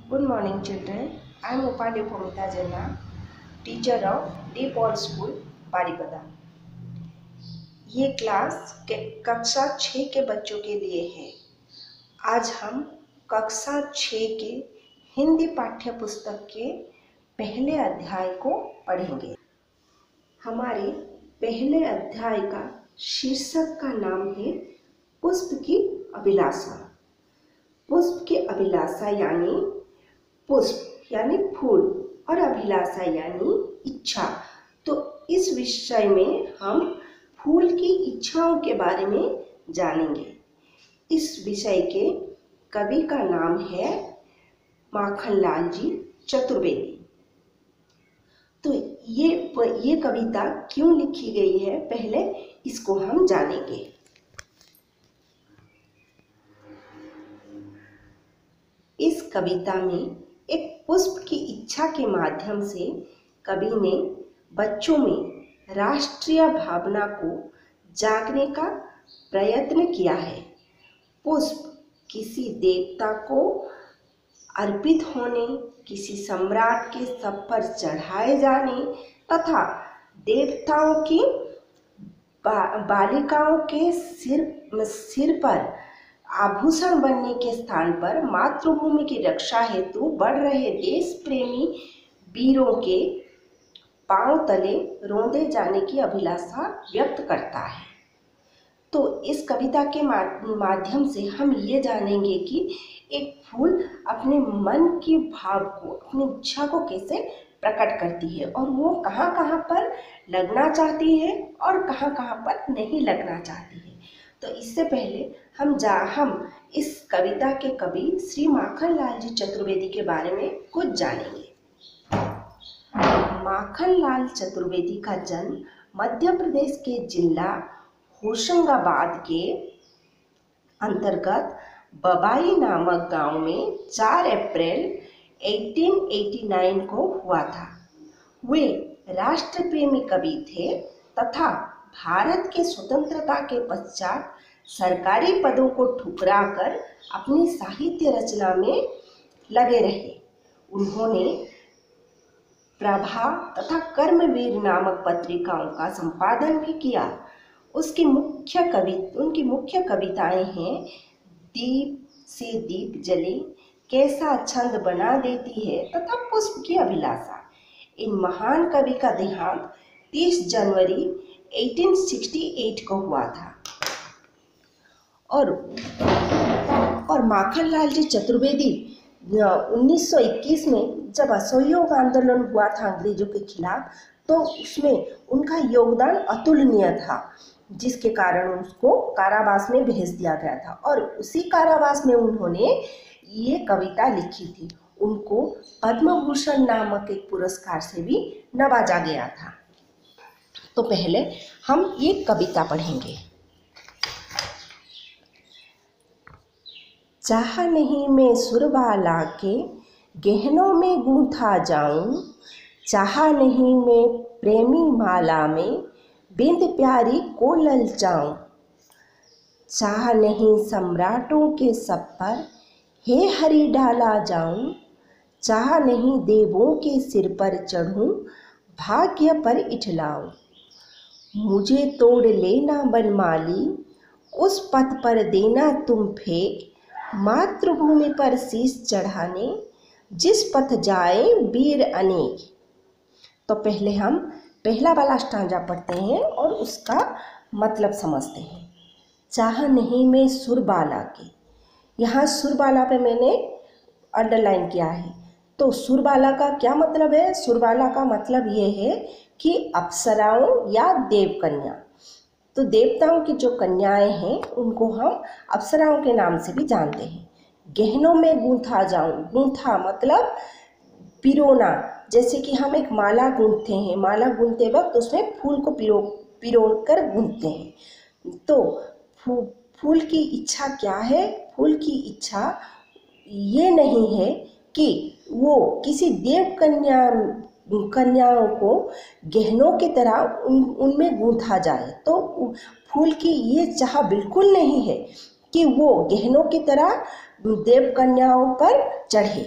Good morning, children. I am Upali Pumita Janna, teacher of D. Paul School, Baripada. ये class कक्षा 6 के बच्चों के लिए है। आज हम कक्षा 6 के हिंदी पाठ्य पुस्तक के पहले अध्याय को पढ़ेंगे। हमारे पहले अध्याय का शीर्षक का नाम है पुष्प की अभिलाषा। पुष्प की अभिलाषा यानी पुष्प यानी फूल और अभिलाषा यानी इच्छा। तो इस विषय में हम फूल की इच्छाओं के बारे में जानेंगे। इस विषय के कवि का नाम है माखनलाल जी चतुर्वेदी। तो ये कविता क्यों लिखी गई है, पहले इसको हम जानेंगे। इस कविता में एक पुष्प की इच्छा के माध्यम से कवि ने बच्चों में राष्ट्रीय भावना को जागने का प्रयत्न किया है। पुष्प किसी देवता को अर्पित होने, किसी सम्राट के सब पर चढ़ाए जाने तथा देवताओं की बालिकाओं के सिर पर आभूषण बनने के स्थान पर मातृभूमि की रक्षा हेतु बढ़ रहे देश प्रेमी वीरों के पांव तले रौंदे जाने की अभिलाषा व्यक्त करता है। तो इस कविता के माध्यम से हम ये जानेंगे कि एक फूल अपने मन की भाव को, अपनी इच्छा को कैसे प्रकट करती है और वो कहाँ कहाँ पर लगना चाहती है और कहाँ कहाँ पर नहीं लगना चाहती है। तो इससे पहले हम इस कविता के कवि श्री माखनलाल जी चतुर्वेदी के बारे में कुछ जानेंगे। माखनलाल चतुर्वेदी का जन्म मध्य प्रदेश के जिला होशंगाबाद के अंतर्गत बबाई नामक गांव में 4 अप्रैल 1889 को हुआ था। वे राष्ट्र प्रेमी कवि थे तथा भारत के स्वतंत्रता के पश्चात सरकारी पदों को ठुकराकर अपनी साहित्य रचना में लगे रहे। उन्होंने प्रभा तथा कर्मवीर नामक पत्रिकाओं का संपादन भी किया। उनकी मुख्य कविताएं हैं दीप से दीप जले, कैसा छंद बना देती है तथा पुष्प की अभिलाषा। इन महान कवि का देहांत 30 जनवरी 1868 को हुआ था। और माखनलाल जी चतुर्वेदी 1921 में जब असहयोग आंदोलन हुआ था अंग्रेजों के खिलाफ, तो उसमें उनका योगदान अतुलनीय था, जिसके कारण उसको कारावास में भेज दिया गया था और उसी कारावास में उन्होंने ये कविता लिखी थी। उनको पद्म भूषण नामक एक पुरस्कार से भी नवाजा गया था। तो पहले हम ये कविता पढ़ेंगे। चाह नहीं मैं सुरबाला के गहनों में गूंथा जाऊं, चाह नहीं मैं प्रेमी माला में बिंद प्यारी को ललचाऊं, चाह नहीं सम्राटों के सब पर हे हरि डाला जाऊं, चाह नहीं देवों के सिर पर चढ़ूं भाग्य पर इठलाऊं, मुझे तोड़ लेना बनमाली उस पथ पर देना तुम फेंक, मातृभूमि पर शीश चढ़ाने जिस पथ जाए वीर अनेक। तो पहले हम पहला वाला स्टांजा पढ़ते हैं और उसका मतलब समझते हैं। चाह नहीं मैं सुरबाला के, यहाँ सुरबाला पे मैंने अंडरलाइन किया है। तो सुरबाला का क्या मतलब है? सुरबाला का मतलब ये है कि अप्सराओं या देवकन्या। तो देवताओं की जो कन्याएं हैं उनको हम अप्सराओं के नाम से भी जानते हैं। गहनों में गूंथा जाऊं, गूंथा मतलब पिरोना, जैसे कि हम एक माला गूंथते हैं, माला गूंथते वक्त उसमें फूल को पिरो कर गूंथते हैं। तो फूल की इच्छा क्या है? फूल की इच्छा ये नहीं है कि वो किसी देव कन्याओं को गहनों की तरह उनमें गूंथा जाए। तो फूल की ये चाह बिल्कुल नहीं है कि वो गहनों की तरह देव कन्याओं पर चढ़े।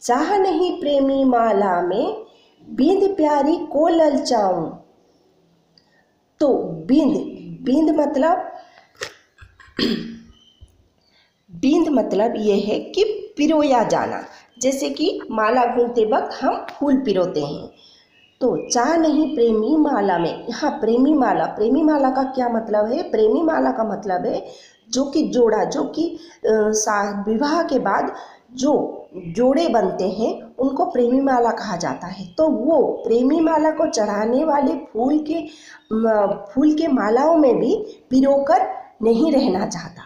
चाह नहीं प्रेमी माला में, बिंद प्यारी को ललचाऊं। तो बिंद, बिंद मतलब ये है कि पिरोया जाना। जैसे कि माला गूंथते वक्त हम फूल पिरोते हैं। तो चाह नहीं प्रेमी माला में, यहाँ प्रेमी माला का क्या मतलब है? प्रेमी माला का मतलब है जो कि जोड़ा, जो कि विवाह के बाद जो जोड़े बनते हैं उनको प्रेमी माला कहा जाता है। तो वो प्रेमी माला को चढ़ाने वाले फूल के मालाओं में भी पिरोकर नहीं रहना चाहता।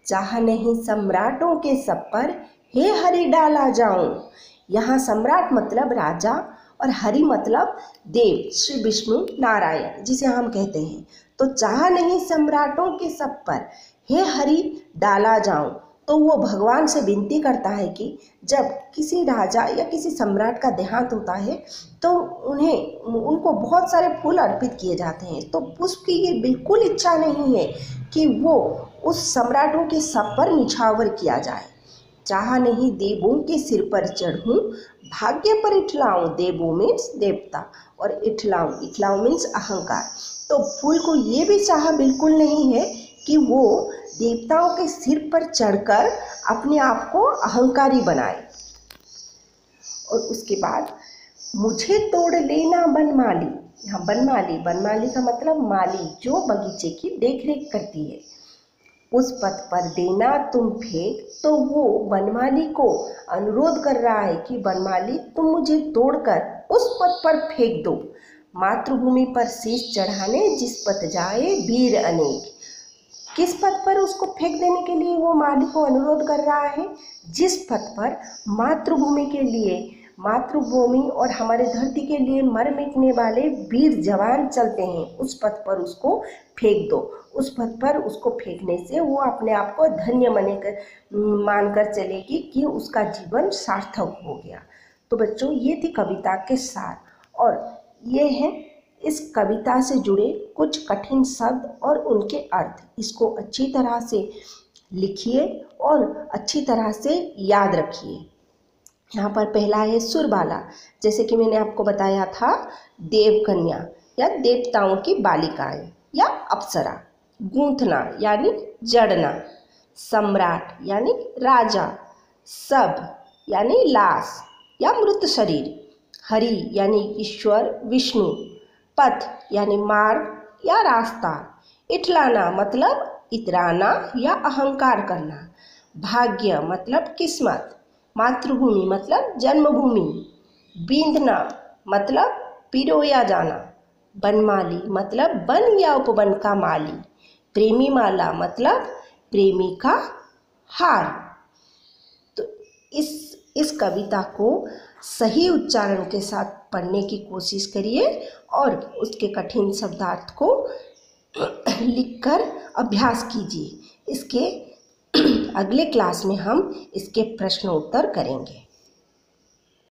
चाह नहीं सम्राटों के सब पर, हे हरि डाला जाऊं। यहाँ सम्राट मतलब राजा और हरि मतलब देव, श्री विष्णु नारायण जिसे हम कहते हैं। तो चाह नहीं सम्राटों के सब पर, हे हरि डाला जाऊं। तो वो भगवान से विनती करता है कि जब किसी राजा या किसी सम्राट का देहांत होता है तो उनको बहुत सारे फूल अर्पित किए जाते हैं। तो पुष्प की ये बिल्कुल इच्छा नहीं है कि वो उस सम्राटों के सब पर निछावर किया जाए। चाह नहीं देवों के सिर पर चढ़ूं, भाग्य पर इठलाऊं। देवों मीन्स देवता और इठलाऊं मीन्स अहंकार। तो फूल को ये भी चाह बिल्कुल नहीं है कि वो देवताओं के सिर पर चढ़कर अपने आप को अहंकारी बनाए। और उसके बाद मुझे तोड़ लेना बनमाली। यहाँ बनमाली का मतलब माली, जो बगीचे की देखरेख करती है। उस पथ पर देना तुम फेंक। तो वो बनमाली को अनुरोध कर रहा है कि बनमाली तुम मुझे तोड़कर उस पथ पर फेंक दो, मातृभूमि पर शीश चढ़ाने जिस पथ जाए वीर अनेक। किस पथ पर उसको फेंक देने के लिए वो माली को अनुरोध कर रहा है? जिस पथ पर मातृभूमि और हमारे धरती के लिए मर मिटने वाले वीर जवान चलते हैं, उस पथ पर उसको फेंक दो। उस पथ पर उसको फेंकने से वो अपने आप को धन्य मानकर चलेगी कि उसका जीवन सार्थक हो गया। तो बच्चों, ये थी कविता के सार, और ये है इस कविता से जुड़े कुछ कठिन शब्द और उनके अर्थ। इसको अच्छी तरह से लिखिए और अच्छी तरह से याद रखिए। यहाँ पर पहला है सुरबाला, जैसे कि मैंने आपको बताया था, देवकन्या या देवताओं की बालिकाएं या अप्सरा। गूंथना यानी जड़ना। सम्राट यानी राजा। सब यानी लाश या मृत शरीर। हरि यानी ईश्वर विष्णु। पथ यानी मार्ग या रास्ता। इठलाना मतलब इतराना या अहंकार करना। भाग्य मतलब किस्मत। मातृभूमि मतलब जन्मभूमि। बींधना मतलब पिरोया जाना। बनमाली मतलब वन या उपवन का माली। प्रेमी माला मतलब प्रेमी का हार। तो इस कविता को सही उच्चारण के साथ पढ़ने की कोशिश करिए और उसके कठिन शब्दार्थ को लिखकर अभ्यास कीजिए। इसके अगले क्लास में हम इसके प्रश्न उत्तर करेंगे।